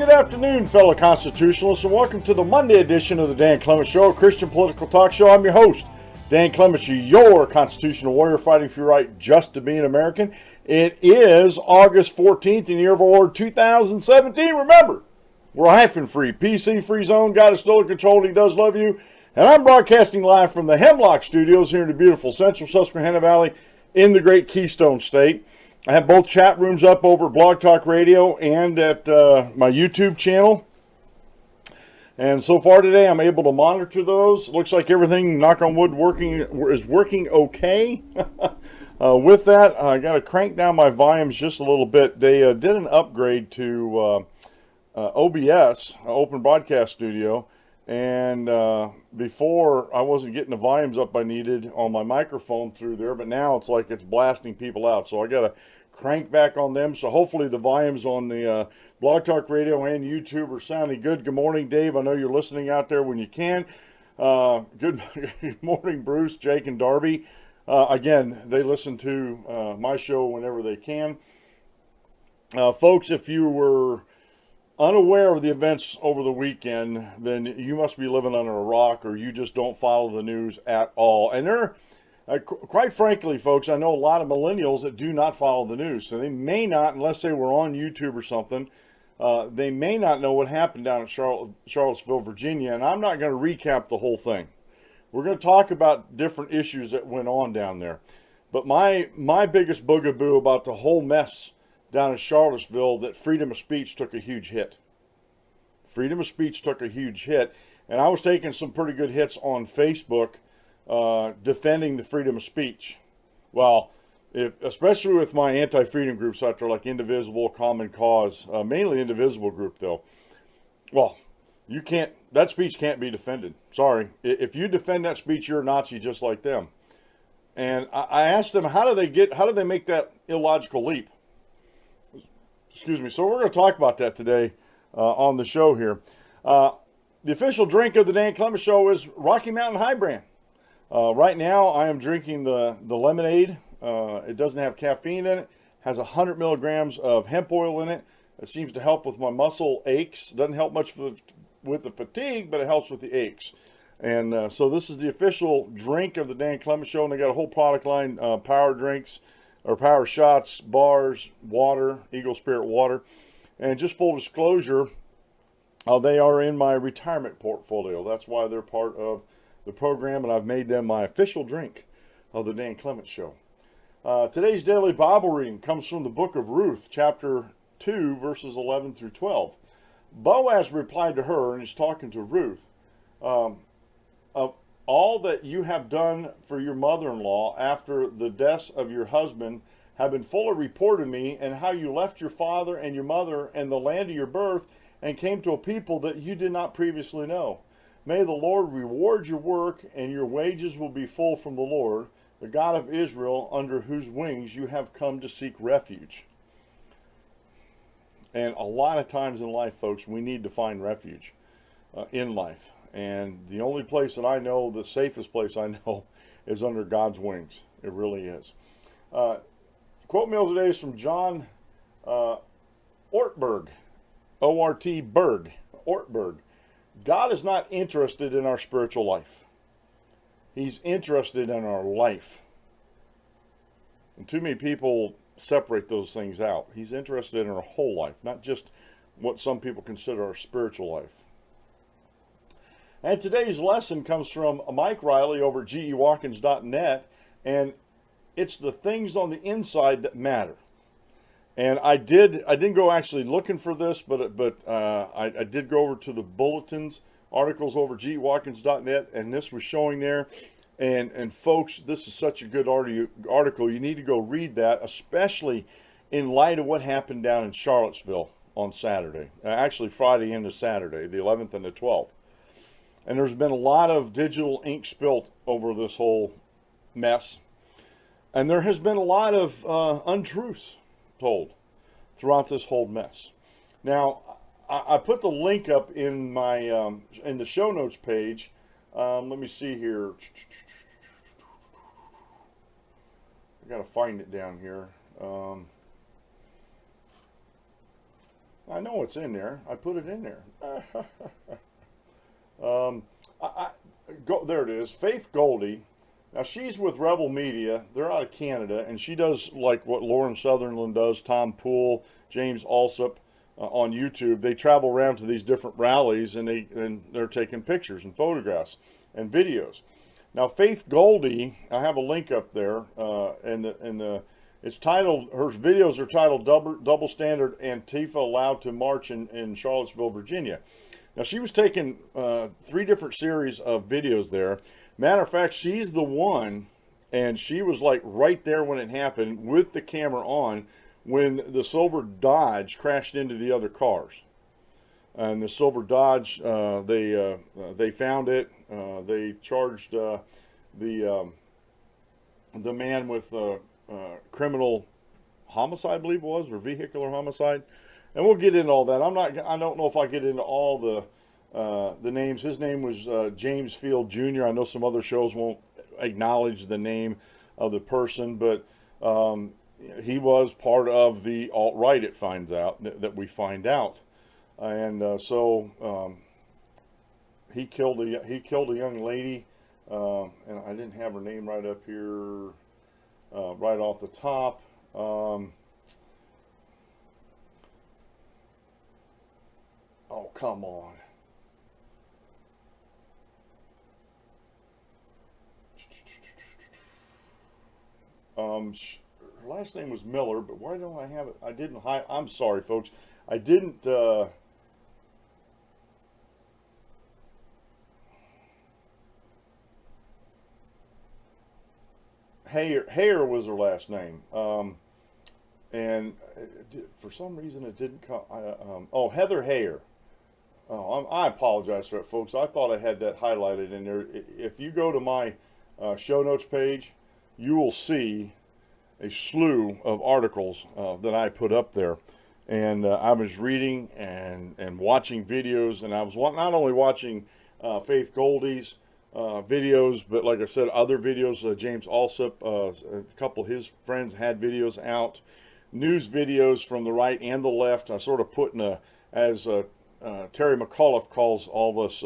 good afternoon, fellow constitutionalists, and welcome to the Monday edition of the Dan Clements Show, a Christian political talk show. I'm your host, Dan Clements, your constitutional warrior fighting for your right just to be an American. It is August 14th in the year of our Lord 2017. Remember, we're hyphen-free, PC-free zone. God is still in control, and He does love you. And I'm broadcasting live from the Hemlock Studios here in the beautiful central Susquehanna Valley in the great Keystone State. I have both chat rooms up over at Blog Talk Radio and at my YouTube channel. And so far today, I'm able to monitor those. Looks like everything, knock on wood, is working okay. With that, I got to crank down my volumes just a little bit. They did an upgrade to OBS, Open Broadcast Studio. And before, I wasn't getting the volumes up I needed on my microphone through there, but now it's like it's blasting people out. So I got to crank back on them. So hopefully the volumes on the Blog Talk Radio and YouTube are sounding good. Good morning, Dave. I know you're listening out there when you can. Good morning, Bruce, Jake, and Darby. Again, they listen to my show whenever they can. Folks, if you were unaware of the events over the weekend, then you must be living under a rock, or you just don't follow the news at all. And there, quite frankly, folks, I know a lot of millennials that do not follow the news. So they may not, unless they were on YouTube or something, they may not know what happened down at Charlottesville, Virginia. And I'm not going to recap the whole thing. We're going to talk about different issues that went on down there. But my biggest boogaboo about the whole mess down in Charlottesville, that freedom of speech took a huge hit. Freedom of speech took a huge hit. And I was taking some pretty good hits on Facebook defending the freedom of speech. Well, especially with my anti-freedom groups out there like Indivisible, Common Cause, mainly Indivisible group though. Well, that speech can't be defended. Sorry. If you defend that speech, you're a Nazi just like them. And I asked them, how do they make that illogical leap? Excuse me. So we're going to talk about that today on the show here. The official drink of the Dan Clements Show is Rocky Mountain High Brand. Right now, I am drinking the lemonade. It doesn't have caffeine in it. Has 100 milligrams of hemp oil in it. It seems to help with my muscle aches. Doesn't help much with the fatigue, but it helps with the aches. And so this is the official drink of the Dan Clements Show. And they got a whole product line, power drinks, or power shots, bars, water, Eagle Spirit water. And just full disclosure, they are in my retirement portfolio. That's why they're part of the program, and I've made them my official drink of the Dan Clements Show. Today's daily Bible reading comes from the book of Ruth, chapter 2, verses 11 through 12. Boaz replied to her, and he's talking to Ruth, of all that you have done for your mother-in-law after the deaths of your husband have been fully reported to me, and how you left your father and your mother and the land of your birth and came to a people that you did not previously know. May the Lord reward your work, and your wages will be full from the Lord, the God of Israel, under whose wings you have come to seek refuge. And a lot of times in life, folks, we need to find refuge in life. And the only place that I know, the safest place I know, is under God's wings. It really is. Quote meal today is from John Ortberg, O-R-T Berg, Ortberg. God is not interested in our spiritual life. He's interested in our life. And too many people separate those things out. He's interested in our whole life, not just what some people consider our spiritual life. And today's lesson comes from Mike Riley over at gewatkins.net, and it's the things on the inside that matter. And I didn't go actually looking for this, but I did go over to the bulletins, articles over gewatkins.net, and this was showing there. And folks, this is such a good article. You need to go read that, especially in light of what happened down in Charlottesville on Saturday. Actually, Friday into Saturday, the 11th and the 12th. And there's been a lot of digital ink spilt over this whole mess. And there has been a lot of untruths told throughout this whole mess. Now, I put the link up in my in the show notes page. Let me see here. I gotta find it down here. I know it's in there. I put it in there. um, there it is. Faith Goldie. Now she's with Rebel Media. They're out of Canada, and she does like what Lauren Sutherland does, Tom Poole, James Alsop on YouTube. They travel around to these different rallies, and they're taking pictures and photographs and videos. Now Faith Goldie, I have a link up there, it's titled. Her videos are titled "Double Standard: Antifa Allowed to March in Charlottesville, Virginia." Now she was taking 3 different series of videos there. Matter of fact, she's the one, and she was like right there when it happened with the camera on when the silver Dodge crashed into the other cars. And the silver Dodge, they found it. They charged the man with criminal homicide, I believe it was, or vehicular homicide. And we'll get into all that. I don't know if I get into all the names. His name was James Field Jr. I know some other shows won't acknowledge the name of the person, but he was part of the Alt-Right. It finds out that we find out, and so he killed a young lady, and I didn't have her name right up here, right off the top. Oh, come on. Her last name was Miller, but why don't I have it? I didn't hide. I'm sorry, folks. I didn't. Hayer was her last name. And for some reason it didn't come. Oh, Heather Hayer. Oh, I apologize for it, folks. I thought I had that highlighted in there. If you go to my show notes page, you will see a slew of articles that I put up there. And I was reading and watching videos, and I was not only watching Faith Goldie's videos, but like I said, other videos. James Alsop, a couple of his friends had videos out, news videos from the right and the left. I sort of put in as Terry McAuliffe calls all of us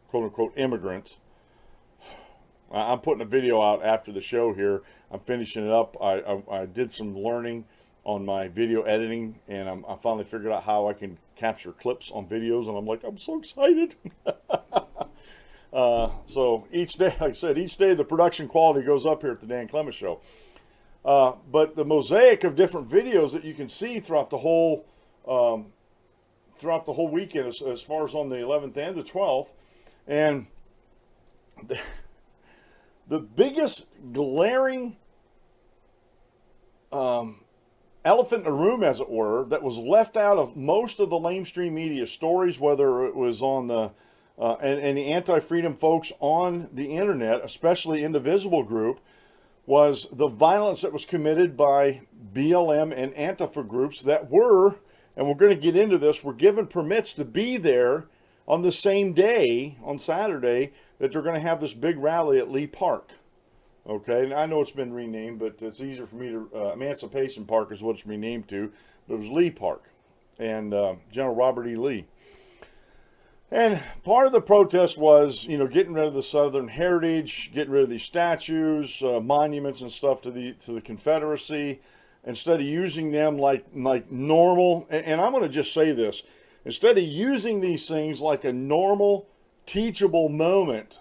quote unquote immigrants. I'm putting a video out after the show here. I'm finishing it up. I did some learning on my video editing, and I finally figured out how I can capture clips on videos, and I'm like, I'm so excited. So each day, like I said, each day the production quality goes up here at the Dan Clements Show. But the mosaic of different videos that you can see throughout the whole weekend, as far as on the 11th and the 12th, and the biggest glaring elephant in the room, as it were, that was left out of most of the lamestream media stories, whether it was on the and the anti-freedom folks on the internet, especially in the Visible group, was the violence that was committed by BLM and ANTIFA groups that were, and we're going to get into this, were given permits to be there on the same day, on Saturday, that they're going to have this big rally at Lee Park. Okay, and I know it's been renamed, but it's easier for me to, Emancipation Park is what it's renamed to, but it was Lee Park, and General Robert E. Lee. And part of the protest was, getting rid of the Southern heritage, getting rid of these statues, monuments and stuff to the Confederacy, instead of using them like normal. And I'm going to just say this: instead of using these things like a normal, teachable moment,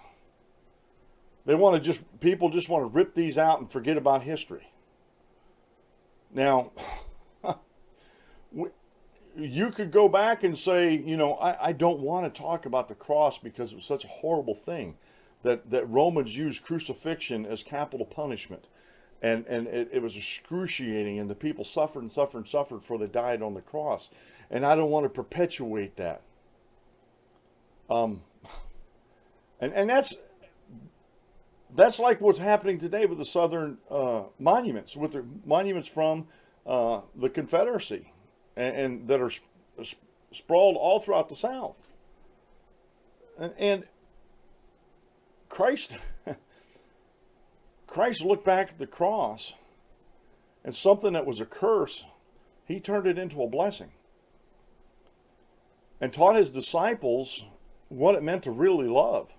people just want to rip these out and forget about history. Now, you could go back and say, I don't want to talk about the cross because it was such a horrible thing that Romans used crucifixion as capital punishment. And it was excruciating, and the people suffered and suffered and suffered before they died on the cross. And I don't want to perpetuate that. And that's like what's happening today with the Southern monuments, with the monuments from the Confederacy. And that are sprawled all throughout the South. And Christ looked back at the cross, and something that was a curse, he turned it into a blessing. and taught his disciples what it meant to really love.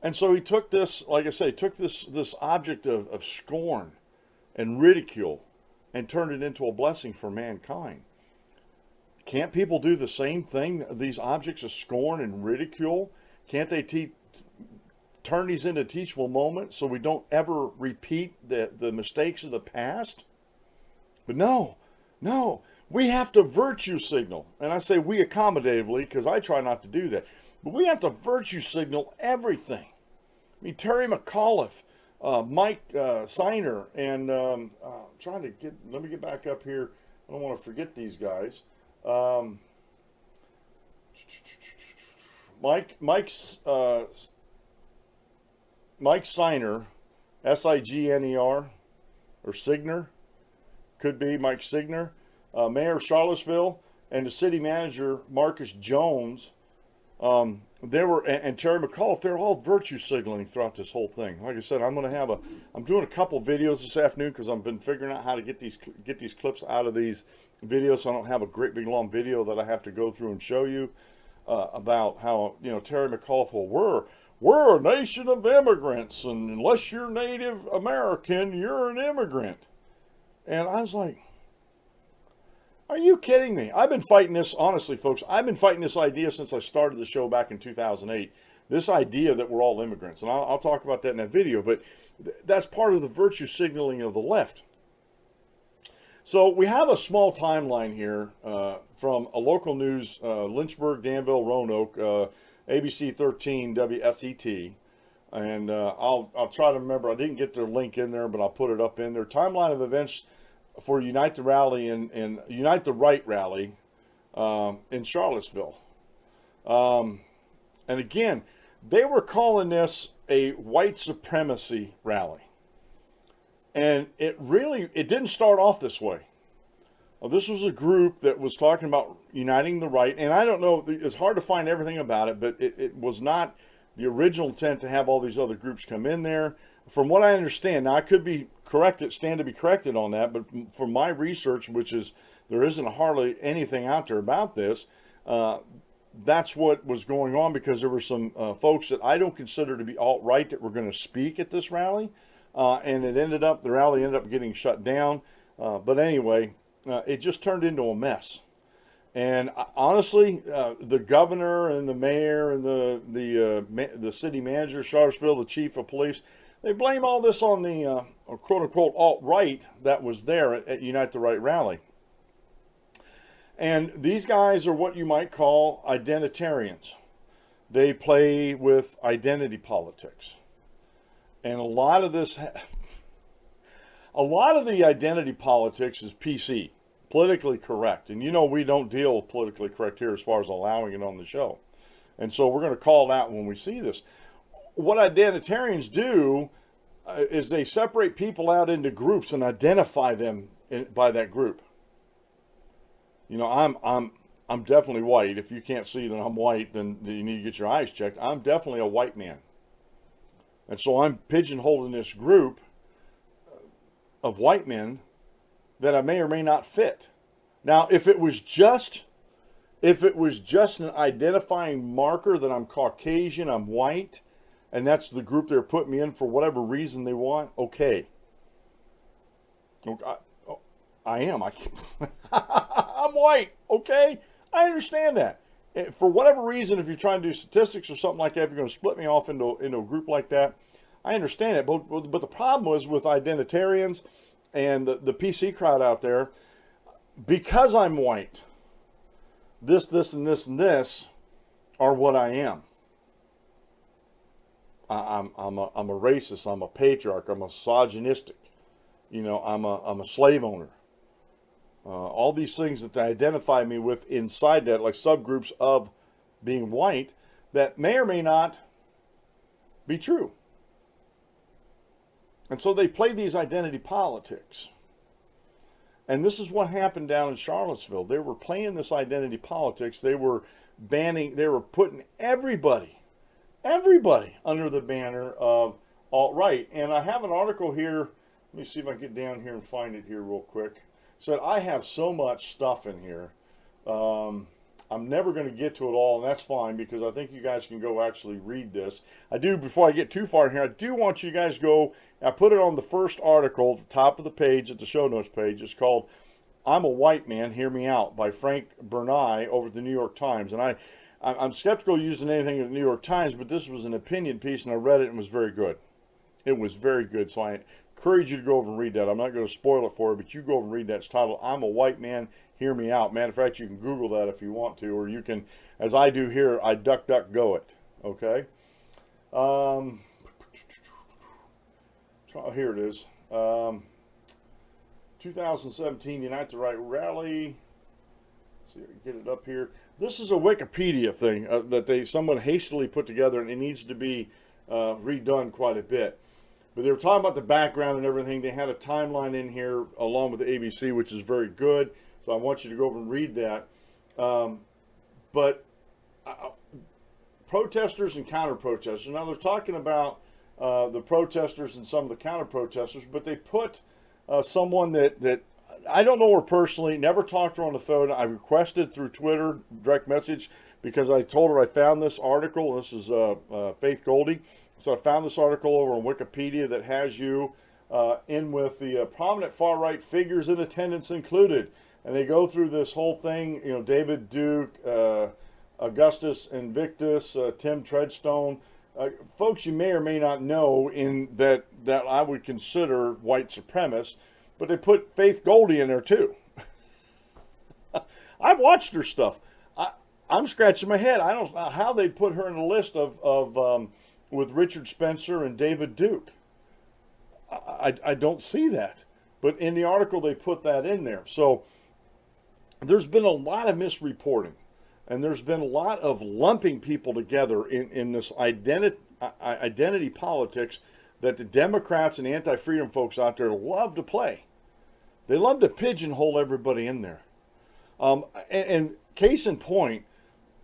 And so he took this, like I say, took this object of scorn and ridicule and turned it into a blessing for mankind. Can't people do the same thing? These objects of scorn and ridicule, can't they turn these into teachable moments so we don't ever repeat the mistakes of the past? But no, we have to virtue signal. And I say we accommodatively because I try not to do that. But we have to virtue signal everything. I mean, Terry McAuliffe, Mike Siner, and let me get back up here. I don't want to forget these guys. Mike Siner, S-I-G-N-E-R, or Signer, could be Mike Signer, Mayor of Charlottesville, and the city manager, Maurice Jones, and Terry McAuliffe, they're all virtue signaling throughout this whole thing. Like I said, I'm doing a couple videos this afternoon because I've been figuring out how to get these clips out of these videos so I don't have a great big long video that I have to go through and show you about how, Terry McAuliffe, well, we're a nation of immigrants, and unless you're Native American, you're an immigrant. And I was like, are you kidding me? I've been fighting this, honestly, folks. I've been fighting this idea since I started the show back in 2008. This idea that we're all immigrants. And I'll talk about that in that video. But that's part of the virtue signaling of the left. So we have a small timeline here from a local news, Lynchburg, Danville, Roanoke, ABC 13 WSET. And I'll try to remember. I didn't get their link in there, but I'll put it up in there. Timeline of events for Unite the Rally and Unite the Right rally in Charlottesville. And again, they were calling this a white supremacy rally. And it didn't start off this way. This was a group that was talking about uniting the right. And I don't know, it's hard to find everything about it, but it was not the original intent to have all these other groups come in there. From what I understand, now I could be stand to be corrected on that, but from my research, which is there isn't hardly anything out there about this, that's what was going on, because there were some folks that I don't consider to be alt-right that were going to speak at this rally, and the rally ended up getting shut down. But anyway, it just turned into a mess. And honestly, the governor and the mayor and the city manager of Charlottesville, the chief of police, they blame all this on the quote-unquote alt-right that was there at Unite the Right rally. And these guys are what you might call identitarians. They play with identity politics. And a lot of the identity politics is PC, politically correct. And we don't deal with politically correct here as far as allowing it on the show. And so we're going to call it out when we see this. What identitarians do is they separate people out into groups and identify them by that group. I'm definitely white. If you can't see that I'm white, then you need to get your eyes checked. I'm definitely a white man. And so I'm pigeonholing this group of white men that I may or may not fit. Now, if it was just an identifying marker that I'm Caucasian, I'm white, and that's the group they're putting me in for whatever reason they want, okay. I am. I'm white, okay? I understand that. For whatever reason, if you're trying to do statistics or something like that, if you're going to split me off into a group like that, I understand it. But the problem was with identitarians and the PC crowd out there, because I'm white, this, and this, and this are what I am. I'm a racist. I'm a patriarch. I'm a misogynistic. I'm a slave owner. All these things that they identify me with inside that, like subgroups of being white, that may or may not be true. And so they play these identity politics. And this is what happened down in Charlottesville. They were playing this identity politics. They were putting everybody under the banner of alt-right. And I have an article here. Let me see if I can get down here and find it here real quick. So I have so much stuff in here. I'm never going to get to it all, and that's fine because I think you guys can go actually read this. I do, before I get too far in here, I do want you guys to go, I put it on the first article at the top of the page, at the show notes page. It's called I'm a White Man, Hear Me Out by Frank Bernay over at the New York Times. And I'm skeptical using anything at the New York Times, but this was an opinion piece, and I read it and it was very good. It was very good, so I encourage you to go over and read that. I'm not going to spoil it for you, but you go over and read that. It's titled I'm a White Man, Hear Me Out. Matter of fact, you can Google that if you want to, or you can, as I do here, I DuckDuckGo it. Okay? So here it is. 2017 Unite the Right rally. Let's see if I can get it up here. This is a Wikipedia thing that someone hastily put together, and it needs to be redone quite a bit. But they were talking about the background and everything. They had a timeline in here along with the ABC, which is very good. So I want you to go over and read that. Protesters and counter-protesters. Now they're talking about the protesters and some of the counter-protesters, but they put someone that I don't know her personally, never talked to her on the phone. I requested through Twitter, direct message, because I told her I found this article. This is Faith Goldie. So I found this article over on Wikipedia that has you in with the prominent far-right figures in attendance included. And they go through this whole thing, you know, David Duke, Augustus Invictus, Tim Treadstone. Folks you may or may not know in that I would consider white supremacists, but they put Faith Goldie in there too. I've watched her stuff. I'm scratching my head. I don't know how they put her in a list of with Richard Spencer and David Duke. I don't see that. But in the article, they put that in there. So there's been a lot of misreporting. And there's been a lot of lumping people together in this identity politics that the Democrats and anti-freedom folks out there love to play. They love to pigeonhole everybody in there. And case in point,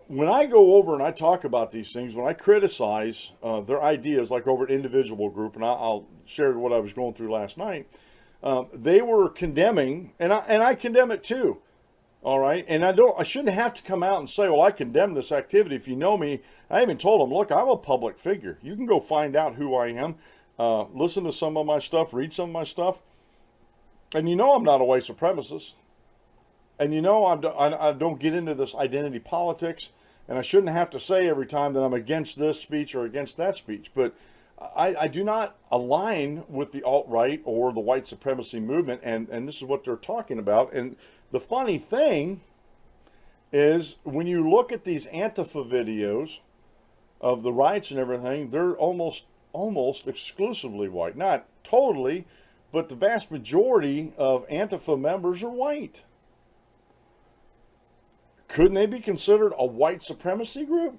when I go over and I talk about these things, when I criticize their ideas, like over at Individual Group, and I'll share what I was going through last night, they were condemning, and I condemn it too. All right, and I shouldn't have to come out and say, well, I condemn this activity. If you know me, I even told them, look, I'm a public figure. You can go find out who I am, listen to some of my stuff, read some of my stuff, and you know I'm not a white supremacist, and you know I don't get into this identity politics, and I shouldn't have to say every time that I'm against this speech or against that speech, but I do not align with the alt-right or the white supremacy movement, and this is what they're talking about. And the funny thing is, when you look at these Antifa videos of the riots and everything, they're almost exclusively white. Not totally, but the vast majority of Antifa members are white. Couldn't they be considered a white supremacy group?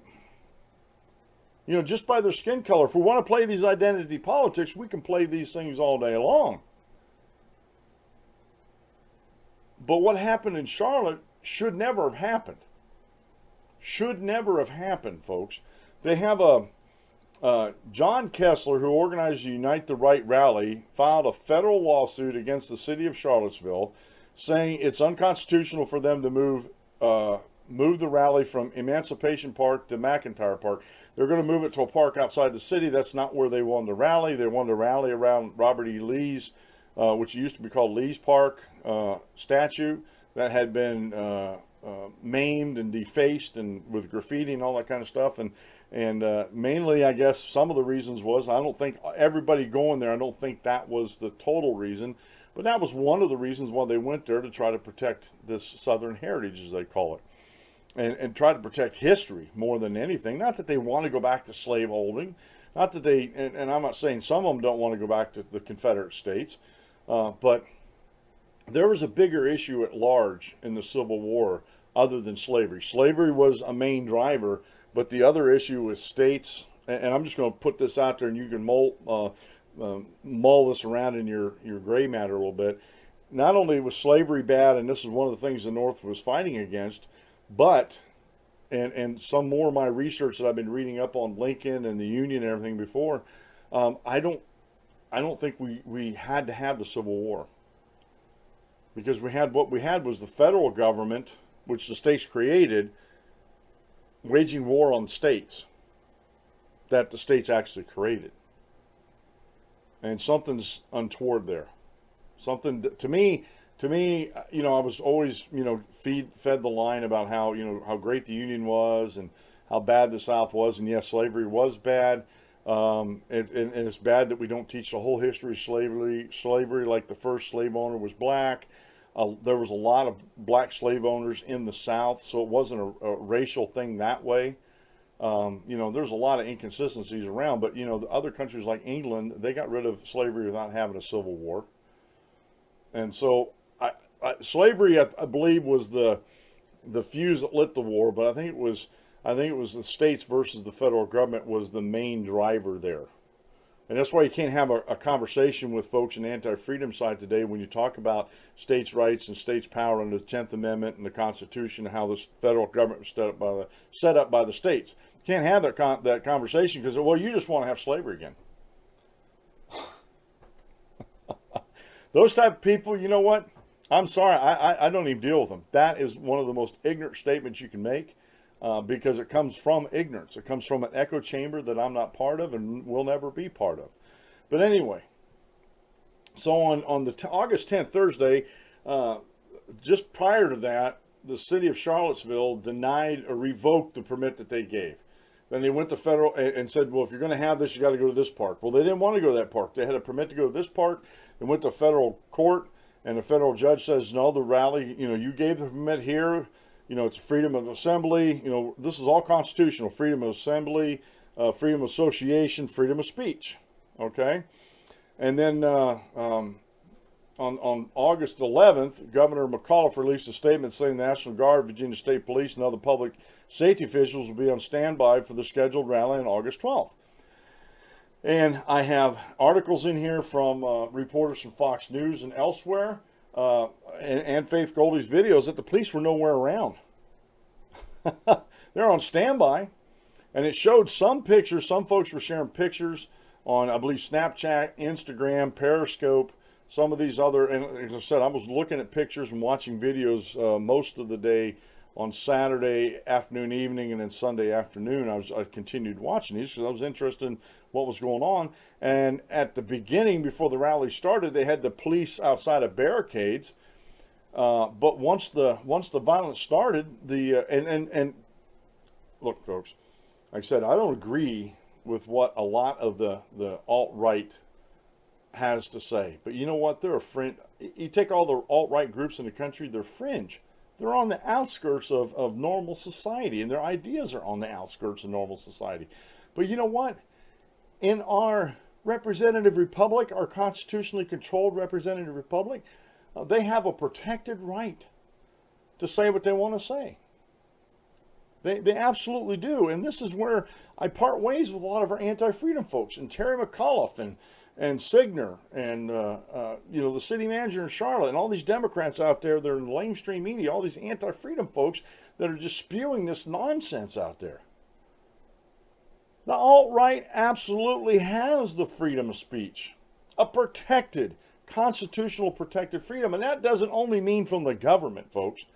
You know, just by their skin color. If we want to play these identity politics, we can play these things all day long. But what happened in Charlotte should never have happened. Should never have happened, folks. They have John Kessler, who organized the Unite the Right rally, filed a federal lawsuit against the city of Charlottesville, saying it's unconstitutional for them to move the rally from Emancipation Park to McIntyre Park. They're going to move it to a park outside the city. That's not where they wanted to rally. They wanted to rally around Robert E. Lee's, which used to be called Lee's Park statue that had been maimed and defaced and with graffiti and all that kind of stuff. And mainly, I guess, some of the reasons was, I don't think everybody going there, I don't think that was the total reason, but that was one of the reasons why they went there, to try to protect this Southern heritage, as they call it. And try to protect history more than anything. Not that they want to go back to slaveholding. Not that they, and I'm not saying some of them don't want to go back to the Confederate States, but there was a bigger issue at large in the Civil War other than slavery. Slavery was a main driver, but the other issue was states, and I'm just going to put this out there, and you can mull this around in your gray matter a little bit. Not only was slavery bad, and this is one of the things the North was fighting against, but, and some more of my research that I've been reading up on Lincoln and the Union and everything before, I don't think we had to have the Civil War, because what we had was the federal government, which the states created, waging war on states that the states actually created. And something's untoward there. Something to me, I was always, fed the line about how, how great the Union was and how bad the South was. And yes, slavery was bad. And it's bad that we don't teach the whole history of slavery, like the first slave owner was black. There was a lot of black slave owners in the South, so it wasn't a racial thing that way. There's a lot of inconsistencies around, but, the other countries like England, they got rid of slavery without having a civil war. And so slavery, I believe, was the fuse that lit the war, but I think it was the states versus the federal government was the main driver there. And that's why you can't have a conversation with folks in the anti-freedom side today when you talk about states' rights and states' power under the 10th Amendment and the Constitution and how the federal government was set up by the states. You can't have that conversation because, well, you just want to have slavery again. Those type of people, you know what? I'm sorry, I don't even deal with them. That is one of the most ignorant statements you can make. Because it comes from ignorance. It comes from an echo chamber that I'm not part of and will never be part of. But anyway, so on the August 10th, Thursday, just prior to that, the city of Charlottesville denied or revoked the permit that they gave. Then they went to federal and said, well, if you're going to have this, you got to go to this park. Well, they didn't want to go to that park. They had a permit to go to this park. They went to federal court, and the federal judge says, no, the rally, you gave the permit here. It's freedom of assembly. This is all constitutional. Freedom of assembly, freedom of association, freedom of speech. Okay? And then on August 11th, Governor McAuliffe released a statement saying the National Guard, Virginia State Police, and other public safety officials will be on standby for the scheduled rally on August 12th. And I have articles in here from reporters from Fox News and elsewhere. And Faith Goldie's videos that the police were nowhere around. They're on standby. And it showed some pictures. Some folks were sharing pictures on, I believe, Snapchat, Instagram, Periscope, some of these other. And as I said, I was looking at pictures and watching videos most of the day on Saturday afternoon, evening, and then Sunday afternoon. I continued watching these because I was interested in what was going on. And at the beginning, before the rally started, they had the police outside of barricades. But once the violence started, and look, folks, like I said, I don't agree with what a lot of the alt-right has to say. But you know what? They're a fringe. You take all the alt-right groups in the country, they're fringe. They're on the outskirts of normal society, and their ideas are on the outskirts of normal society. But you know what? In our representative republic, our constitutionally controlled representative republic, they have a protected right to say what they want to say. They absolutely do. And this is where I part ways with a lot of our anti-freedom folks, and Terry McAuliffe and Signer and the city manager in Charlotte and all these Democrats out there that are in the lamestream media, all these anti-freedom folks that are just spewing this nonsense out there. The alt-right absolutely has the freedom of speech, a protected, constitutional protected freedom. And that doesn't only mean from the government, folks.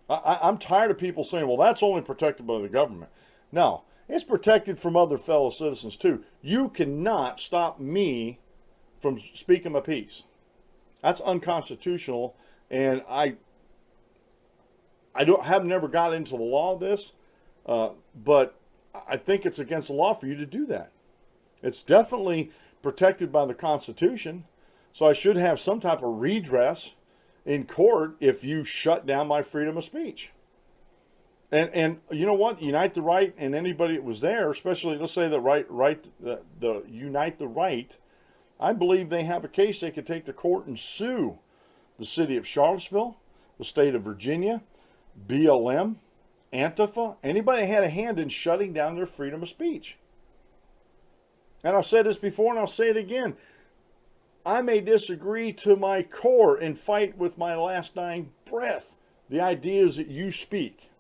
I'm tired of people saying, well, that's only protected by the government. No, it's protected from other fellow citizens too. You cannot stop me from speaking my piece. That's unconstitutional, and I have never got into the law of this, but I think it's against the law for you to do that. It's definitely protected by the Constitution, so I should have some type of redress in court if you shut down my freedom of speech. And you know what? Unite the Right and anybody that was there, especially let's say the Unite the Right, I believe they have a case they could take to court and sue the city of Charlottesville, the state of Virginia, BLM, ANTIFA, anybody that had a hand in shutting down their freedom of speech. And I've said this before and I'll say it again. I may disagree to my core and fight with my last dying breath the ideas that you speak.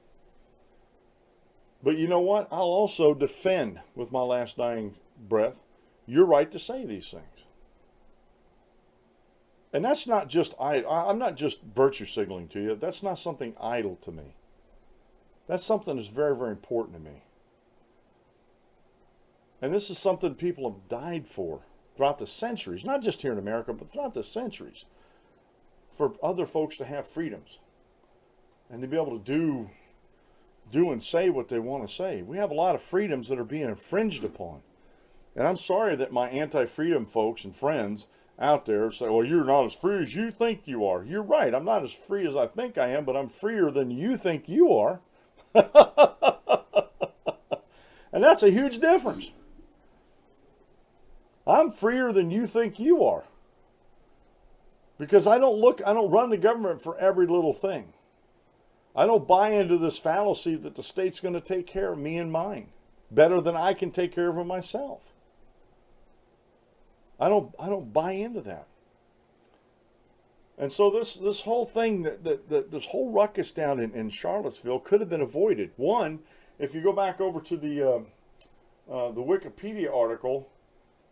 But you know what? I'll also defend with my last dying breath your right to say these things. And that's not just, I'm not just virtue signaling to you. That's not something idle to me. That's something that's very, very important to me. And this is something people have died for throughout the centuries, not just here in America, but throughout the centuries, for other folks to have freedoms and to be able to do and say what they want to say. We have a lot of freedoms that are being infringed upon. And I'm sorry that my anti-freedom folks and friends out there say, well, you're not as free as you think you are. You're right. I'm not as free as I think I am, but I'm freer than you think you are. And that's a huge difference. I'm freer than you think you are. Because I don't run the government for every little thing. I don't buy into this fallacy that the state's going to take care of me and mine better than I can take care of myself. I don't buy into that. And so this whole thing, this whole ruckus down in Charlottesville could have been avoided. One, if you go back over to the Wikipedia article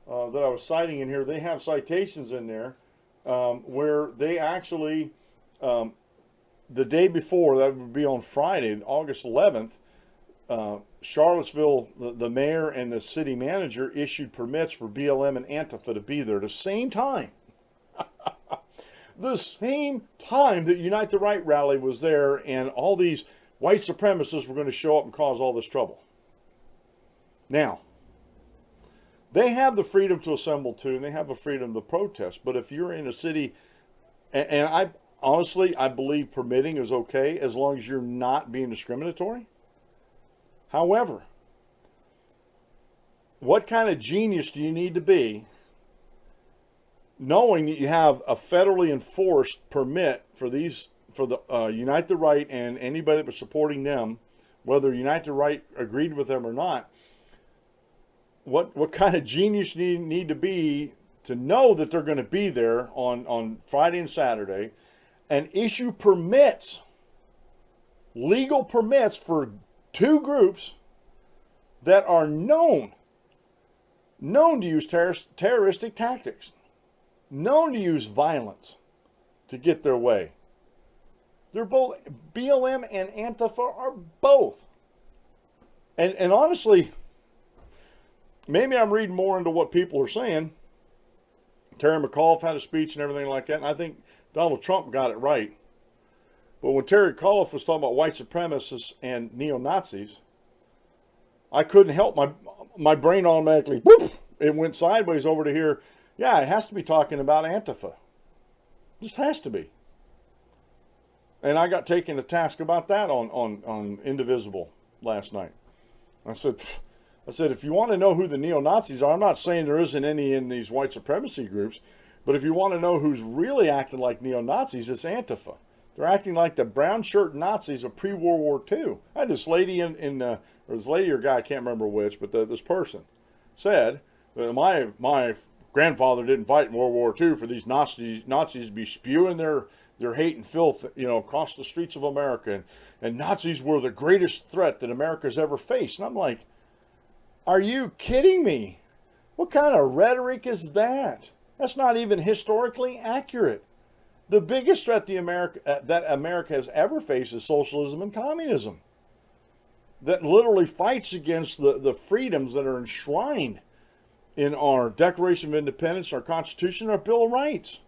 that I was citing in here, they have citations in there where they actually, the day before, that would be on Friday, August 11th, Charlottesville, the mayor and the city manager issued permits for BLM and ANTIFA to be there at the same time. The same time that Unite the Right rally was there, and all these white supremacists were going to show up and cause all this trouble. Now, they have the freedom to assemble too, and they have the freedom to protest. But if you're in a city, and I honestly, I believe permitting is okay as long as you're not being discriminatory. However, what kind of genius do you need to be knowing that you have a federally enforced permit for the Unite the Right and anybody that was supporting them, whether Unite the Right agreed with them or not? What kind of genius do you need to be to know that they're going to be there on Friday and Saturday and issue permits, legal permits for two groups that are known to use terroristic tactics, known to use violence to get their way? They're both, BLM and ANTIFA are both. And honestly, maybe I'm reading more into what people are saying. Terry McAuliffe had a speech and everything like that, and I think Donald Trump got it right. But when Terry McAuliffe was talking about white supremacists and neo-Nazis, I couldn't help my brain automatically, whoop, it went sideways over to here. Yeah, it has to be talking about ANTIFA. Just has to be. And I got taken to task about that on Indivisible last night. I said, if you want to know who the neo-Nazis are, I'm not saying there isn't any in these white supremacy groups, but if you want to know who's really acting like neo-Nazis, it's ANTIFA. They're acting like the brown shirt Nazis of pre-World War II. I had this lady or this lady or guy, I can't remember which, but this person said, my grandfather didn't fight in World War II for these Nazis to be spewing their hate and filth, across the streets of America. And Nazis were the greatest threat that America's ever faced. And I'm like, are you kidding me? What kind of rhetoric is that? That's not even historically accurate. The biggest threat that America has ever faced is socialism and communism. That literally fights against the freedoms that are enshrined in our Declaration of Independence, our Constitution, our Bill of Rights.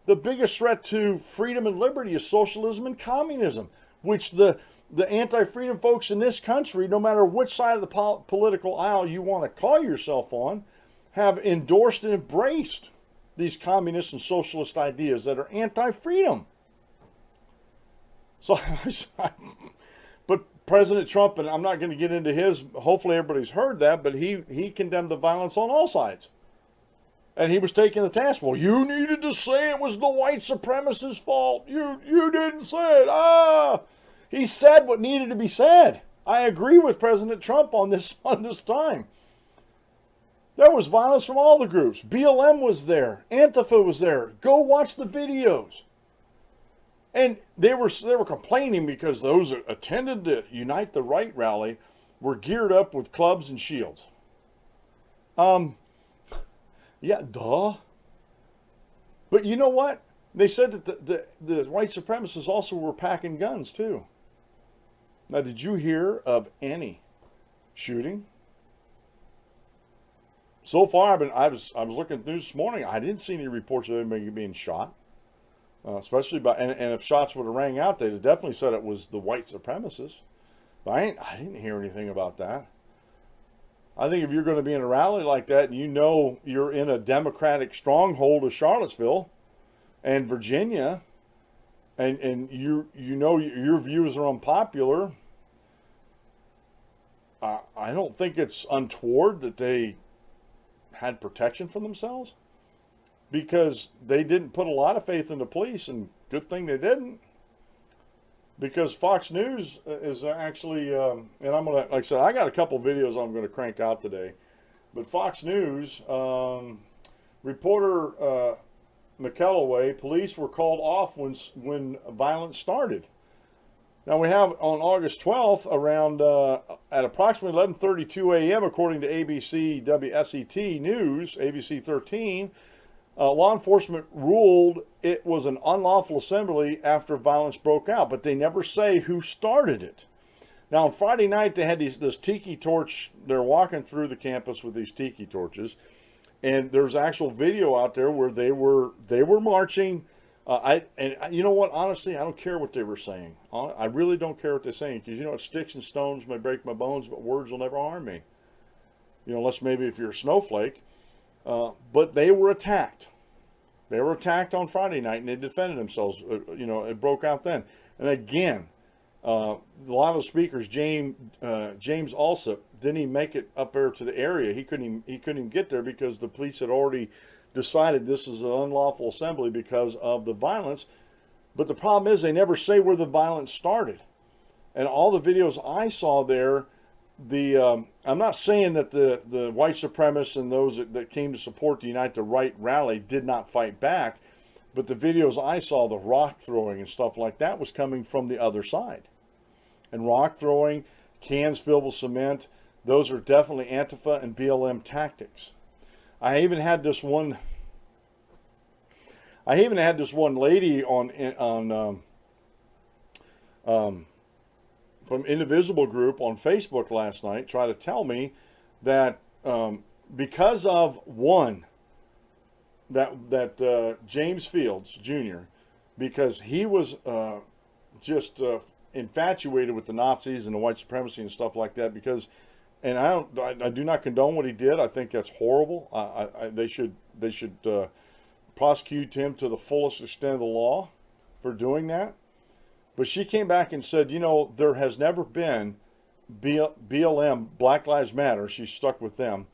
The biggest threat to freedom and liberty is socialism and communism, which the anti-freedom folks in this country, no matter which side of the political aisle you want to call yourself on, have endorsed and embraced these communist and socialist ideas that are anti-freedom. So, but President Trump, and I'm not going to get into his, hopefully everybody's heard that, but he condemned the violence on all sides. And he was taking the task. Well, you needed to say it was the white supremacists' fault. You didn't say it. He said what needed to be said. I agree with President Trump on this time. There was violence from all the groups. BLM was there. ANTIFA was there. Go watch the videos. And they were complaining because those that attended the Unite the Right rally were geared up with clubs and shields. Yeah, duh. But you know what? They said that the white supremacists also were packing guns too. Now, did you hear of any shooting? So far, I was looking through this morning. I didn't see any reports of anybody being shot, especially by and if shots would have rang out, they'd have definitely said it was the white supremacists. But I didn't hear anything about that. I think if you're going to be in a rally like that, and you know you're in a Democratic stronghold of Charlottesville and Virginia, and you know your views are unpopular, I don't think it's untoward that they had protection for themselves, because they didn't put a lot of faith in the police, and good thing they didn't. Because Fox News is actually, and I'm gonna, like I said, I got a couple videos I'm gonna crank out today, but Fox News reporter McKelloway, police were called off when violence started. Now we have on August 12th around at approximately 11:32 a.m. according to ABC WSET News, ABC 13. Law enforcement ruled it was an unlawful assembly after violence broke out, but they never say who started it. Now, on Friday night, they had this tiki torch. They're walking through the campus with these tiki torches, and there's actual video out there where they were marching. You know what? Honestly, I don't care what they were saying. I really don't care what they're saying, because you know what? Sticks and stones may break my bones, but words will never harm me. You know, unless maybe if you're a snowflake. But they were attacked. They were attacked on Friday night, and they defended themselves. You know, it broke out then. And again, a lot of the speakers, James Alsop, didn't even make it up there to the area. He couldn't even get there because the police had already decided this is an unlawful assembly because of the violence. But the problem is they never say where the violence started. And all the videos I saw there, I'm not saying that the white supremacists and those that came to support the Unite the Right rally did not fight back, but the videos I saw, the rock throwing and stuff like that, was coming from the other side. And rock throwing, cans filled with cement, those are definitely Antifa and BLM tactics. I even had this one lady from Indivisible Group on Facebook last night try to tell me that because of James Fields Jr., because he was just infatuated with the Nazis and the white supremacy and stuff like that, and I do not condone what he did. I think that's horrible. They should prosecute him to the fullest extent of the law for doing that. But she came back and said, you know, there has never been BLM, Black Lives Matter, she's stuck with them,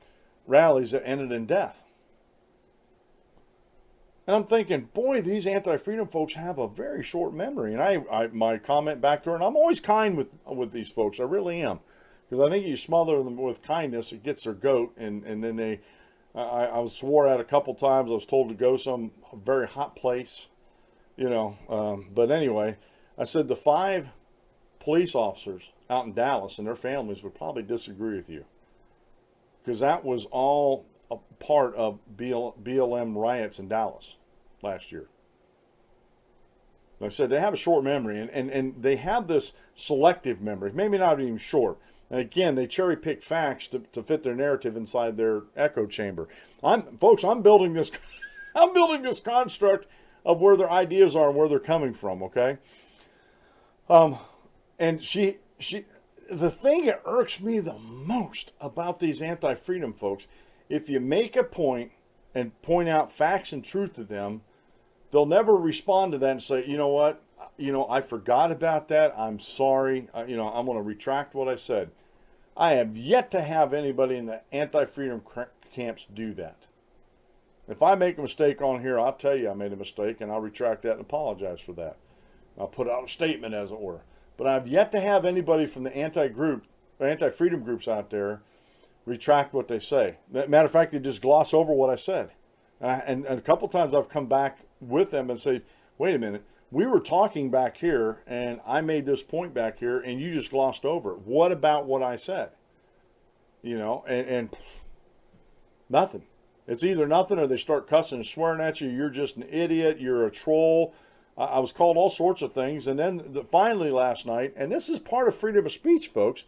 rallies that ended in death. And I'm thinking, boy, these anti-freedom folks have a very short memory. And my comment back to her, and I'm always kind with these folks, I really am. Because I think you smother them with kindness, it gets their goat, and then I was swore at a couple times. I was told to go some very hot place, you know. But anyway, I said the 5 police officers out in Dallas and their families would probably disagree with you, because that was all a part of BLM riots in Dallas last year. Like I said, they have a short memory, and they have this selective memory, maybe not even short. And again, they cherry pick facts to fit their narrative inside their echo chamber. I'm building this I'm building this construct of where their ideas are and where they're coming from, okay? And the thing that irks me the most about these anti-freedom folks, if you make a point and point out facts and truth to them, they'll never respond to that and say, you know what, you know, I forgot about that. I'm sorry. You know, I'm going to retract what I said. I have yet to have anybody in the anti-freedom camps do that. If I make a mistake on here, I'll tell you I made a mistake, and I'll retract that and apologize for that. I'll put out a statement, as it were. But I've yet to have anybody from the anti-freedom groups out there retract what they say. Matter of fact, they just gloss over what I said. And a couple times I've come back with them and say, wait a minute, we were talking back here, and I made this point back here, and you just glossed over it. What about what I said? You know, and nothing. It's either nothing, or they start cussing and swearing at you. You're just an idiot. You're a troll. I was called all sorts of things. And then finally last night, and this is part of freedom of speech, folks.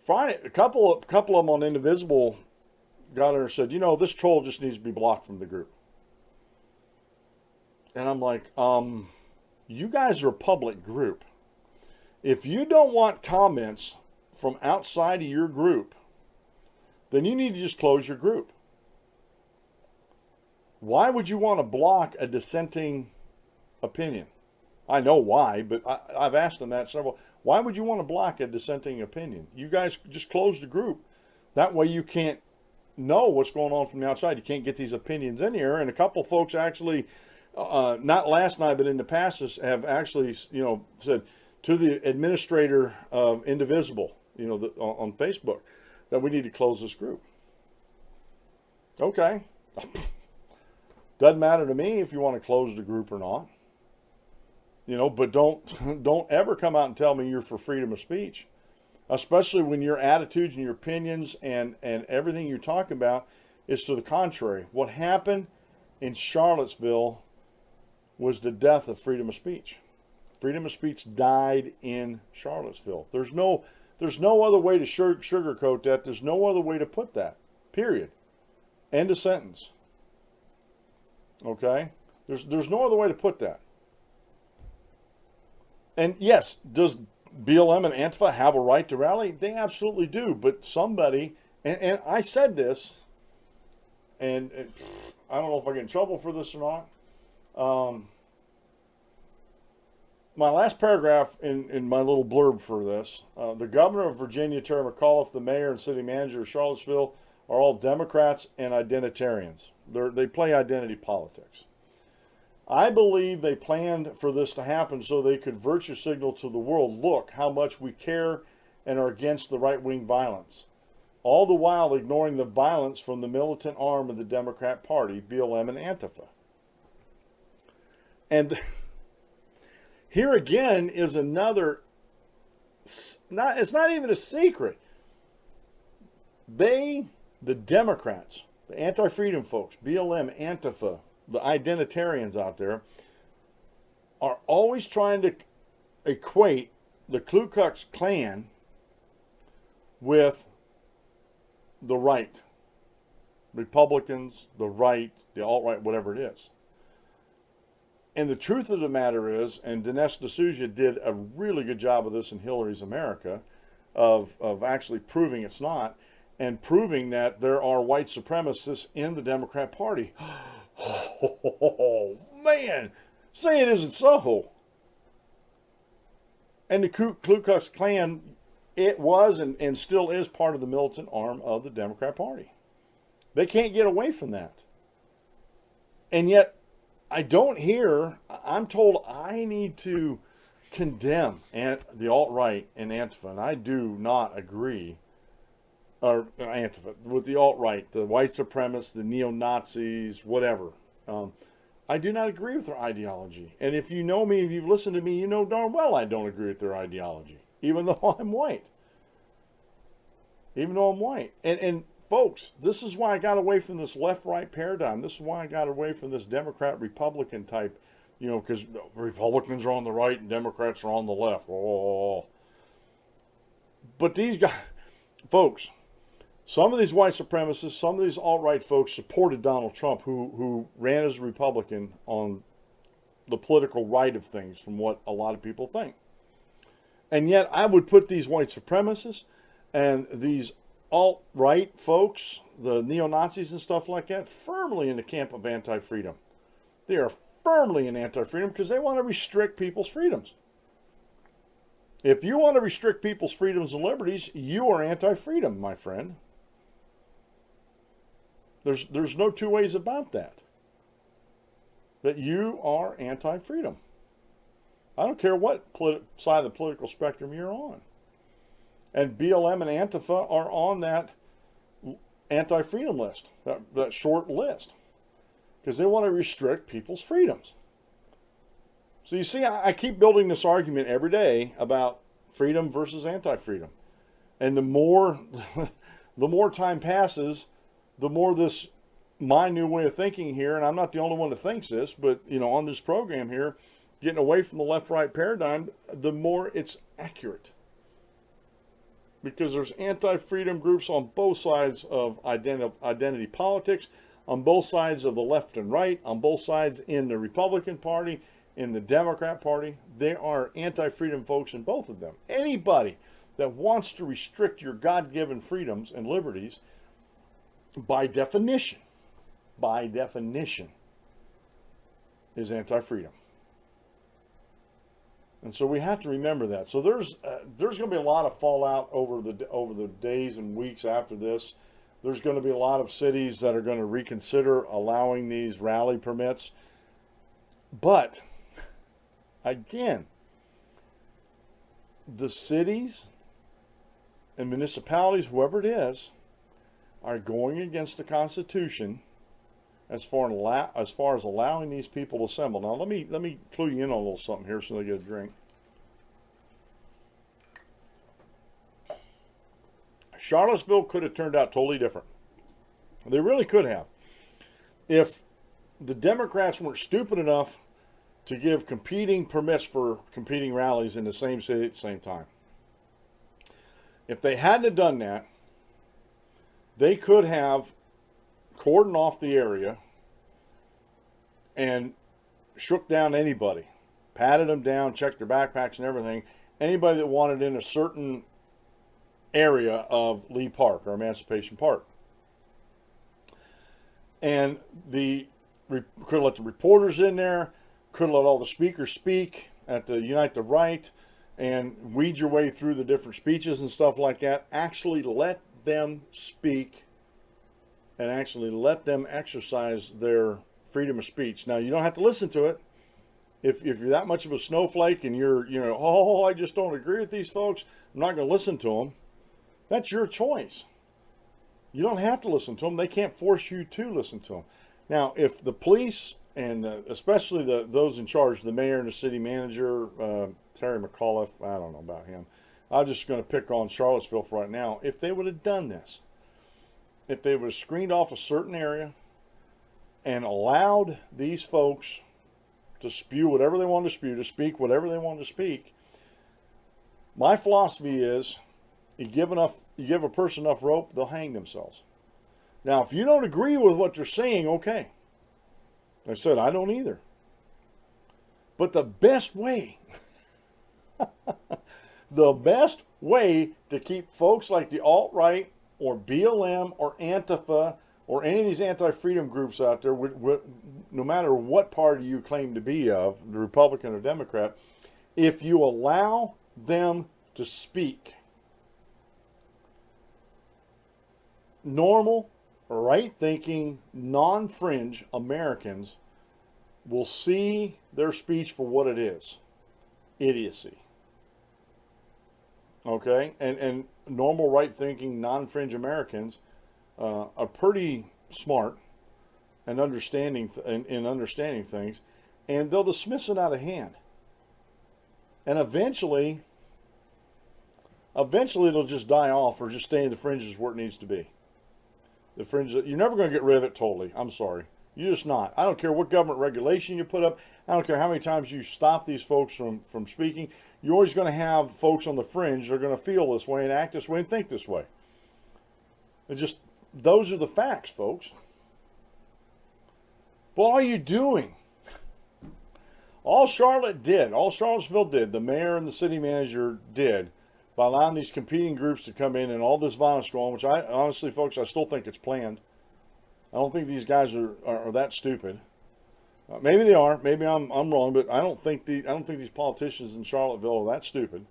Friday, a couple of them on Indivisible got in and said, you know, this troll just needs to be blocked from the group. And I'm like, you guys are a public group. If you don't want comments from outside of your group, then you need to just close your group. Why would you want to block a dissenting opinion? I know why, but I've asked them that several. Why would you want to block a dissenting opinion? You guys just close the group. That way you can't know what's going on from the outside. You can't get these opinions in here. And a couple folks actually, not last night, but in the past, have actually, said to the administrator of Indivisible, on Facebook, that we need to close this group. Okay. Doesn't matter to me if you want to close the group or not. But don't ever come out and tell me you're for freedom of speech, especially when your attitudes and your opinions and everything you're talking about is to the contrary. What happened in Charlottesville was the death of freedom of speech. Freedom of speech died in Charlottesville. There's no other way to sugarcoat that. There's no other way to put that. Period. End of sentence. Okay? There's no other way to put that. And yes, does BLM and ANTIFA have a right to rally? They absolutely do. But somebody, and I said this, and I don't know if I get in trouble for this or not. My last paragraph in my little blurb for this, the governor of Virginia, Terry McAuliffe, the mayor and city manager of Charlottesville are all Democrats and identitarians. They play identity politics. I believe they planned for this to happen so they could virtue signal to the world, look how much we care and are against the right-wing violence, all the while ignoring the violence from the militant arm of the Democrat Party, BLM and ANTIFA. And here again is another, it's not even a secret. The Democrats, the anti-freedom folks, BLM, ANTIFA, the identitarians out there, are always trying to equate the Ku Klux Klan with the right. Republicans, the right, the alt-right, whatever it is. And the truth of the matter is, and Dinesh D'Souza did a really good job of this in Hillary's America, of actually proving it's not, and proving that there are white supremacists in the Democrat Party. Oh, man, say it isn't so. And the Ku Klux Klan, it was and still is part of the militant arm of the Democrat Party. They can't get away from that. And yet, I'm told I need to condemn the alt-right and ANTIFA, and I do not agree, or ANTIFA, with the alt-right, the white supremacists, the neo-Nazis, whatever. I do not agree with their ideology. And if you know me, if you've listened to me, you know darn well I don't agree with their ideology, even though I'm white. And folks, this is why I got away from this left-right paradigm. This is why I got away from this Democrat-Republican type, because Republicans are on the right and Democrats are on the left. Oh. But these guys, folks, some of these white supremacists, some of these alt-right folks supported Donald Trump, who ran as a Republican on the political right of things, from what a lot of people think. And yet I would put these white supremacists and these alt-right folks, the neo-Nazis and stuff like that, firmly in the camp of anti-freedom. They are firmly in anti-freedom because they want to restrict people's freedoms. If you want to restrict people's freedoms and liberties, you are anti-freedom, my friend. There's no two ways about that. That you are anti-freedom. I don't care what side of the political spectrum you're on. And BLM and ANTIFA are on that anti-freedom list, that short list, because they want to restrict people's freedoms. So you see, I keep building this argument every day about freedom versus anti-freedom. And the more time passes, the more this, my new way of thinking here, and I'm not the only one that thinks this, but on this program here, getting away from the left-right paradigm, the more it's accurate. Because there's anti-freedom groups on both sides of identity politics, on both sides of the left and right, on both sides in the Republican Party, in the Democrat Party. There are anti-freedom folks in both of them. Anybody that wants to restrict your God-given freedoms and liberties, by definition, is anti-freedom. And so we have to remember that. So there's going to be a lot of fallout over the days and weeks after this. There's going to be a lot of cities that are going to reconsider allowing these rally permits. But again, the cities and municipalities, whoever it is, are going against the Constitution as far as allowing these people to assemble. Now, let me clue you in on a little something here so they get a drink. Charlottesville could have turned out totally different. They really could have. If the Democrats weren't stupid enough to give competing permits for competing rallies in the same city at the same time. If they hadn't have done that, they could have cordoned off the area and shook down anybody, patted them down, checked their backpacks and everything, anybody that wanted in a certain area of Lee Park or Emancipation Park. And could have let the reporters in there, could have let all the speakers speak at the Unite the Right and weed your way through the different speeches and stuff like that. Actually let them speak and actually let them exercise their freedom of speech. Now, you don't have to listen to it. If you're that much of a snowflake and I just don't agree with these folks, I'm not going to listen to them. That's your choice. You don't have to listen to them. They can't force you to listen to them. Now, if the police, and especially those in charge, the mayor and the city manager, Terry McAuliffe, I don't know about him. I'm just going to pick on Charlottesville for right now. If they would have done this, if they would have screened off a certain area and allowed these folks to spew whatever they wanted to spew, to speak whatever they wanted to speak, my philosophy is you give a person enough rope, they'll hang themselves. Now, if you don't agree with what they're saying, okay. I said, I don't either. But the best way, to keep folks like the Alt-Right or BLM or ANTIFA or any of these anti-freedom groups out there, no matter what party you claim to be of, the Republican or Democrat, if you allow them to speak, normal, right-thinking, non-fringe Americans will see their speech for what it is. Idiocy. Okay? And normal, right-thinking, non-fringe Americans are pretty smart and understanding things, and they'll dismiss it out of hand. And eventually it'll just die off or just stay in the fringes where it needs to be. The fringe, you're never going to get rid of it totally. I'm sorry. You're just not. I don't care what government regulation you put up. I don't care how many times you stop these folks from speaking. You're always going to have folks on the fringe that are going to feel this way and act this way and think this way. Those are the facts, folks. But all you doing, all Charlottesville did, the mayor and the city manager did, by allowing these competing groups to come in and all this violence going on, which I honestly, folks, I still think it's planned. I don't think these guys are that stupid. Maybe they are. Maybe I'm wrong, but I don't think these politicians in Charlottesville are that stupid.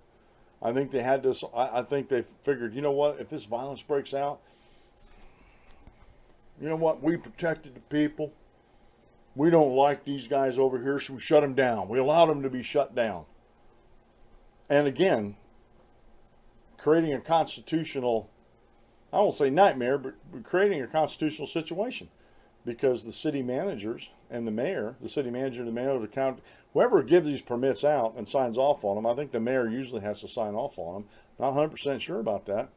I think they had this. I think they figured, you know what? If this violence breaks out, you know what? We protected the people. We don't like these guys over here, so we shut them down. We allowed them to be shut down. And again, creating a constitutional, I won't say nightmare, but creating a constitutional situation, because the city managers and the mayor, the city manager and the mayor of the county, whoever gives these permits out and signs off on them, I think the mayor usually has to sign off on them. Not 100% sure about that,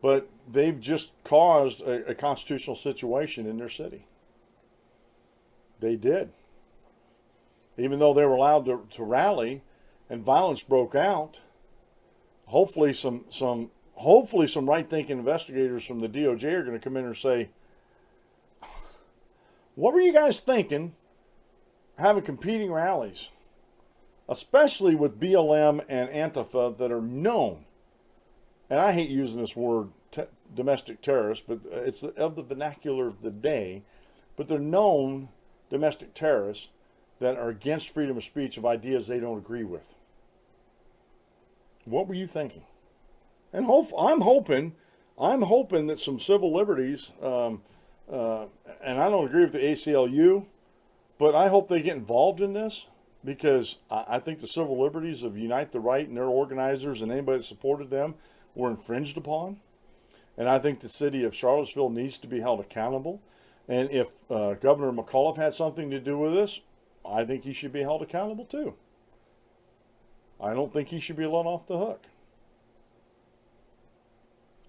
but they've just caused a constitutional situation in their city. They did. even though they were allowed to rally and violence broke out. Hopefully some right-thinking investigators from the DOJ are going to come in and say, what were you guys thinking having competing rallies, especially with BLM and ANTIFA that are known, and I hate using this word domestic terrorists, but it's of the vernacular of the day, but they're known domestic terrorists that are against freedom of speech of ideas they don't agree with. What were you thinking? And I'm hoping that some civil liberties, and I don't agree with the ACLU, but I hope they get involved in this, because I think the civil liberties of Unite the Right and their organizers and anybody that supported them were infringed upon. And I think the city of Charlottesville needs to be held accountable. And if Governor McAuliffe had something to do with this, I think he should be held accountable too. I don't think he should be let off the hook.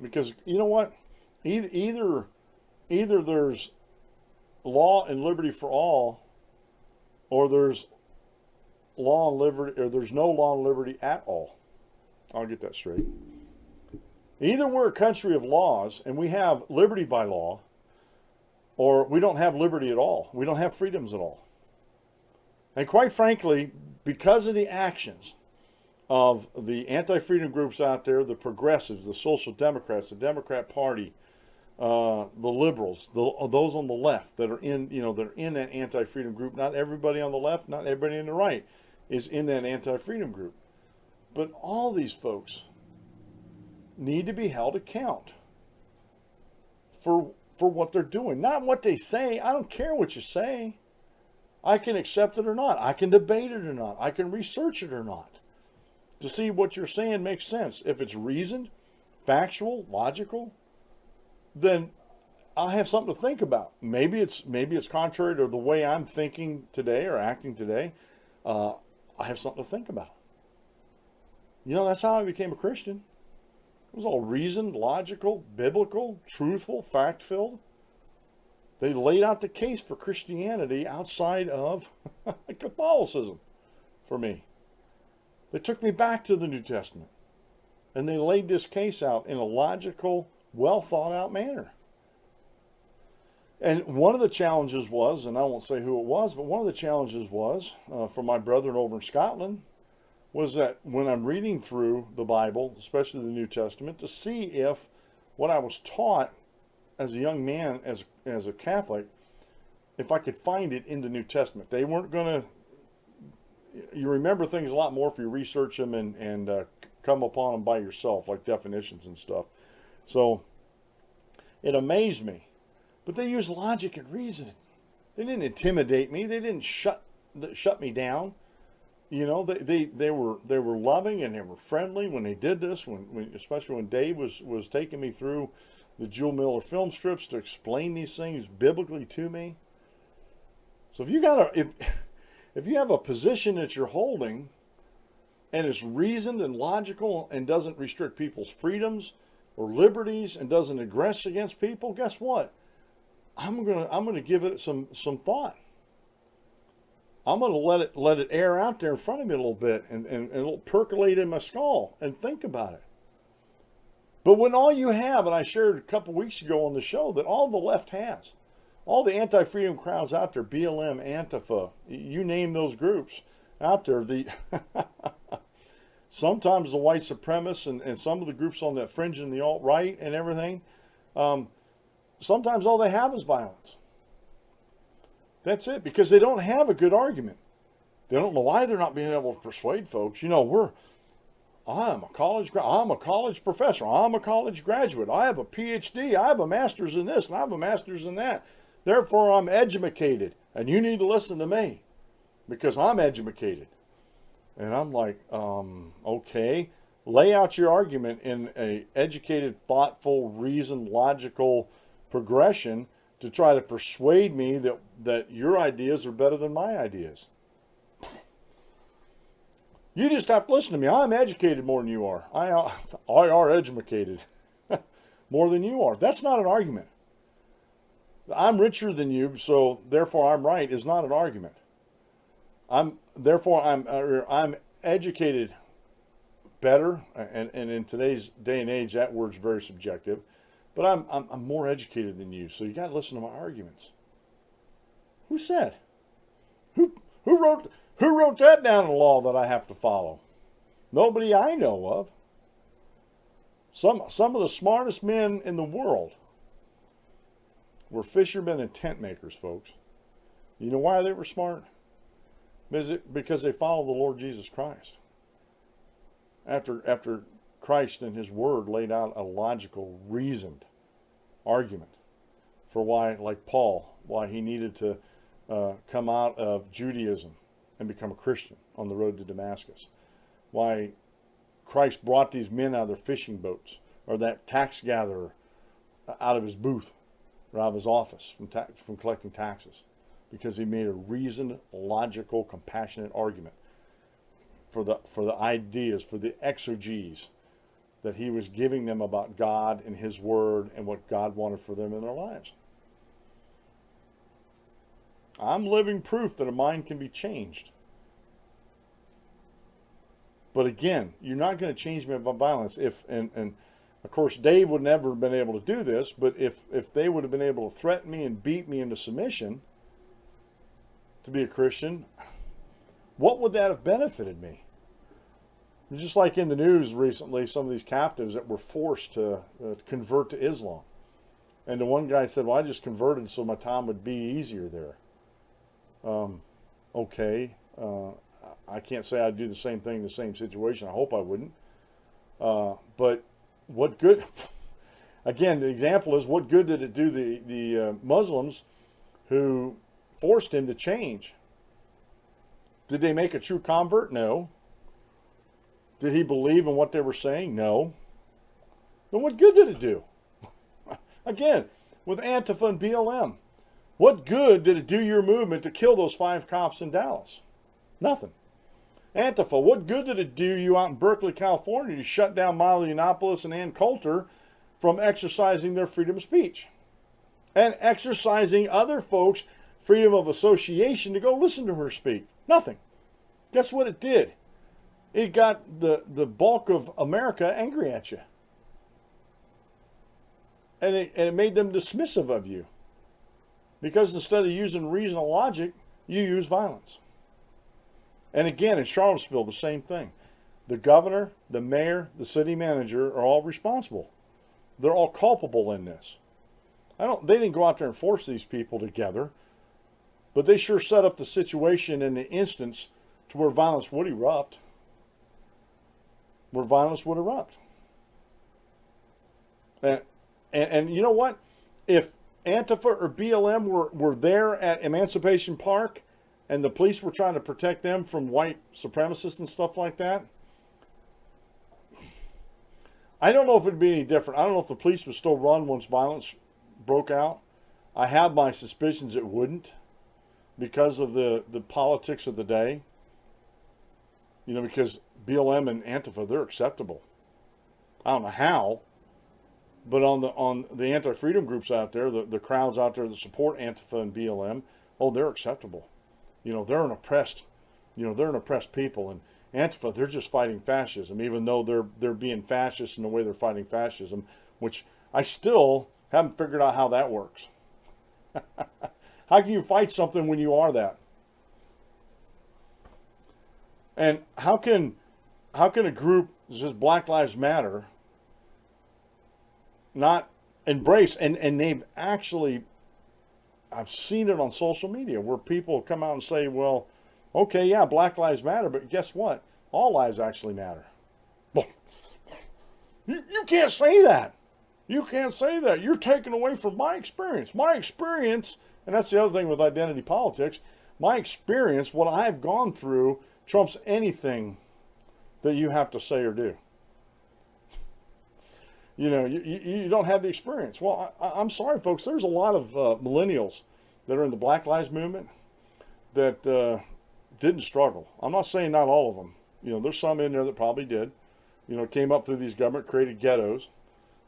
Because you know what? Either there's law and liberty for all, or there's law and liberty, or there's no law and liberty at all. I'll get that straight. Either we're a country of laws and we have liberty by law, or we don't have liberty at all. We don't have freedoms at all. And quite frankly, because of the actions of the anti-freedom groups out there, the progressives, the social democrats, the Democrat Party, the liberals, those on the left that are in, that are in that anti-freedom group. Not everybody on the left, not everybody on the right is in that anti-freedom group. But all these folks need to be held account for what they're doing, not what they say. I don't care what you say. I can accept it or not. I can debate it or not. I can research it or not to see what you're saying makes sense. If it's reasoned, factual, logical, then I'll have something to think about. Maybe it's contrary to the way I'm thinking today or acting today. I have something to think about. That's how I became a Christian. It was all reasoned, logical, biblical, truthful, fact-filled. They laid out the case for Christianity outside of Catholicism for me. They took me back to the New Testament, and they laid this case out in a logical, well thought out manner. And one of the challenges was, and I won't say who it was, but one of the challenges was, for my brethren over in Scotland, was that when I'm reading through the Bible, especially the New Testament, to see if what I was taught as a young man, as a Catholic, if I could find it in the New Testament. They weren't going to, you remember things a lot more if you research them and come upon them by yourself, like definitions and stuff. So it amazed me. But they used logic and reasoning. They didn't intimidate me. They didn't shut me down. They were loving and they were friendly when they did this. Especially when Dave was taking me through the Jewel Miller film strips to explain these things biblically to me. So if you have a position that you're holding and it's reasoned and logical and doesn't restrict people's freedoms or liberties and doesn't aggress against people, guess what? I'm gonna give it some thought. I'm gonna let it air out there in front of me a little bit and it'll percolate in my skull and think about it. But when all you have, and I shared a couple weeks ago on the show, that all the left has, all the anti-freedom crowds out there, BLM, ANTIFA, you name those groups out there, sometimes the white supremacists and some of the groups on that fringe and the Atl-Right and everything, sometimes all they have is violence. That's it, because they don't have a good argument. They don't know why they're not being able to persuade folks. I'm a college professor. I'm a college graduate. I have a PhD. I have a master's in this and I have a master's in that. Therefore, I'm educated, and you need to listen to me because I'm educated. And I'm like, okay, lay out your argument in a educated, thoughtful, reasoned, logical progression to try to persuade me that your ideas are better than my ideas. You just have to listen to me. I'm educated more than you are. I are educated more than you are. That's not an argument. I'm richer than you, so therefore I'm right is not an argument. I'm educated better, and in today's day and age, that word's very subjective. But I'm more educated than you, so you got to listen to my arguments. Who said? Who wrote that down in law that I have to follow? Nobody I know of. Some of the smartest men in the world were fishermen and tent makers, folks. You know why they were smart? Because they followed the Lord Jesus Christ. After Christ and his word laid out a logical, reasoned argument for why, like Paul, why he needed to come out of Judaism and become a Christian on the road to Damascus. Why Christ brought these men out of their fishing boats, or that tax gatherer out of his booth or out of his office from collecting taxes, because he made a reasoned, logical, compassionate argument for the ideas, for the exegeses that he was giving them about God and his word and what God wanted for them in their lives. I'm living proof that a mind can be changed. But again, you're not going to change me by violence. And of course, Dave would never have been able to do this, but if they would have been able to threaten me and beat me into submission to be a Christian, what would that have benefited me? Just like in the news recently, some of these captives that were forced to convert to Islam. And the one guy said, well, I just converted so my time would be easier there. Okay. I can't say I'd do the same thing in the same situation. I hope I wouldn't. But what good, again, the example is, what good did it do the Muslims who forced him to change? Did they make a true convert? No. Did he believe in what they were saying? No. Then what good did it do? Again, with Antifa and BLM, what good did it do your movement to kill those 5 cops in Dallas? Nothing. Antifa, what good did it do you out in Berkeley, California, to shut down Milo Yiannopoulos and Ann Coulter from exercising their freedom of speech? And exercising other folks' freedom of association to go listen to her speak? Nothing. Guess what it did? It got the bulk of America angry at you. And it made them dismissive of you. Because instead of using reason and logic, you use violence. And again, in Charlottesville, the same thing. The governor, the mayor, the city manager are all responsible. They're all culpable in this. They didn't go out there and force these people together, but they sure set up the situation in the instance to where violence would erupt. And you know what? If Antifa or BLM were there at Emancipation Park and the police were trying to protect them from white supremacists and stuff like that, I don't know if it'd be any different. I don't know if the police would still run once violence broke out. I have my suspicions it wouldn't, because of the politics of the day. You know, because BLM and Antifa, they're acceptable. I don't know how, but on the anti-freedom groups out there, the crowds out there that support Antifa and BLM, oh, they're acceptable. You know, they're an oppressed people. And Antifa, they're just fighting fascism, even though they're being fascist in the way they're fighting fascism, which I still haven't figured out how that works. How can you fight something when you are that? And how can a group such as Black Lives Matter not embrace, and they've actually, I've seen it on social media where people come out and say, well, okay, yeah, Black Lives Matter, but guess what? All lives actually matter. Well, you can't say that. You can't say that. You're taking away from my experience. My experience, and that's the other thing with identity politics, my experience, what I've gone through, trumps anything that you have to say or do. You know, you don't have the experience. Well, I'm sorry, folks. There's a lot of millennials that are in the Black Lives Movement that didn't struggle. I'm not saying not all of them. You know, there's some in there that probably did. You know, came up through these government-created ghettos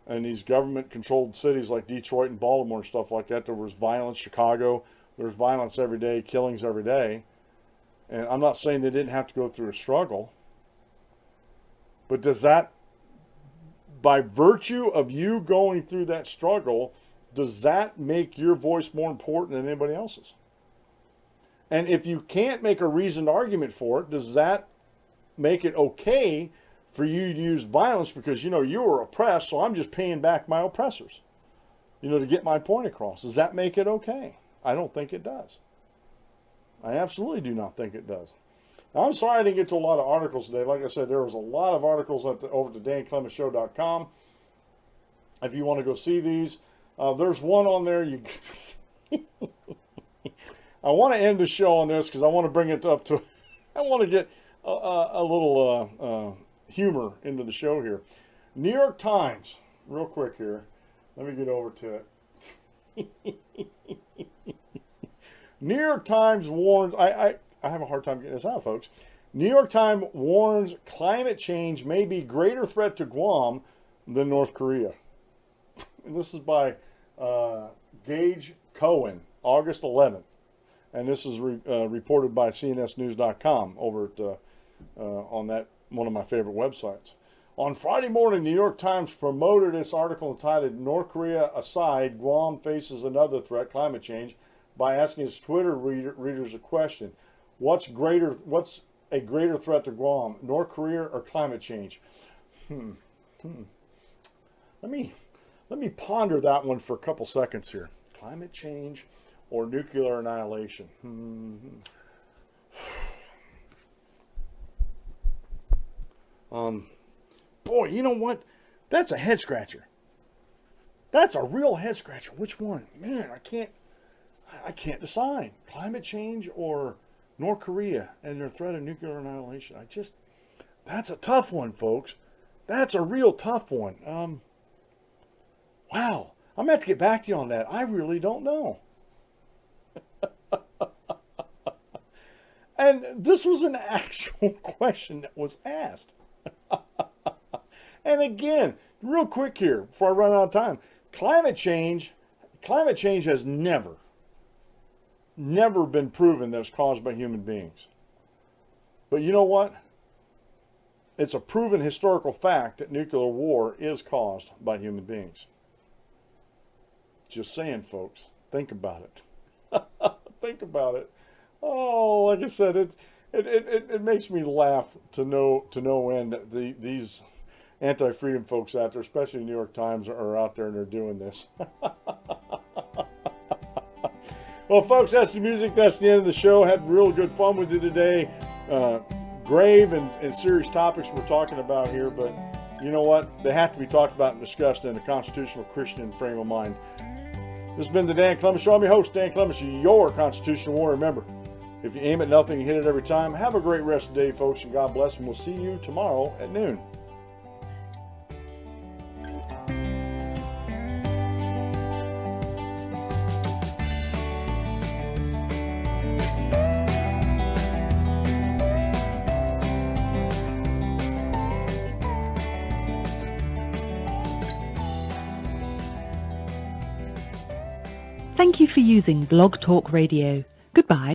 and these government-controlled cities like Detroit and Baltimore and stuff like that. There was violence. Chicago, there's violence every day, killings every day. And I'm not saying they didn't have to go through a struggle. But does that, by virtue of you going through that struggle, does that make your voice more important than anybody else's? And if you can't make a reasoned argument for it, does that make it okay for you to use violence because, you were oppressed, so I'm just paying back my oppressors, to get my point across? Does that make it okay? I don't think it does. I absolutely do not think it does. Now, I'm sorry I didn't get to a lot of articles today. Like I said, there was a lot of articles over to DanClementShow.com. If you want to go see these, there's one on there. I want to end the show on this because I want to bring it up to, I want to get a little humor into the show here. New York Times, real quick here. Let me get over to it. New York Times warns, I have a hard time getting this out, folks. New York Times warns climate change may be greater threat to Guam than North Korea. And this is by Gage Cohen, August 11th. And this is reported by CNSnews.com over at, on that one of my favorite websites. On Friday morning, the New York Times promoted this article entitled, "North Korea Aside, Guam Faces Another Threat, Climate Change," by asking its Twitter readers a question. What's a greater threat to Guam, North Korea or climate change? Let me ponder that one for a couple seconds here. Climate change or nuclear annihilation? Boy, you know what? That's a head scratcher. That's a real head scratcher. Which one? Man, I can't decide. Climate change or North Korea and their threat of nuclear annihilation. That's a tough one, folks. That's a real tough one. Wow. I'm going to have to get back to you on that. I really don't know. And this was an actual question that was asked. And again, real quick here, before I run out of time, climate change has never been proven that it's caused by human beings. But you know what? It's a proven historical fact that nuclear war is caused by human beings. Just saying, folks. Think about it. Think about it. Oh, like I said, it makes me laugh to no end that these anti-freedom folks out there, especially the New York Times, are out there and they're doing this. Well, folks, that's the music. That's the end of the show. Had real good fun with you today. Grave and serious topics we're talking about here, but you know what? They have to be talked about and discussed in a constitutional Christian frame of mind. This has been the Dan Clemens Show. I'm your host, Dan Clemens, your constitutional warrior. Remember, if you aim at nothing, you hit it every time. Have a great rest of the day, folks, and God bless, and we'll see you tomorrow at noon. Thank you for using Blog Talk Radio. Goodbye.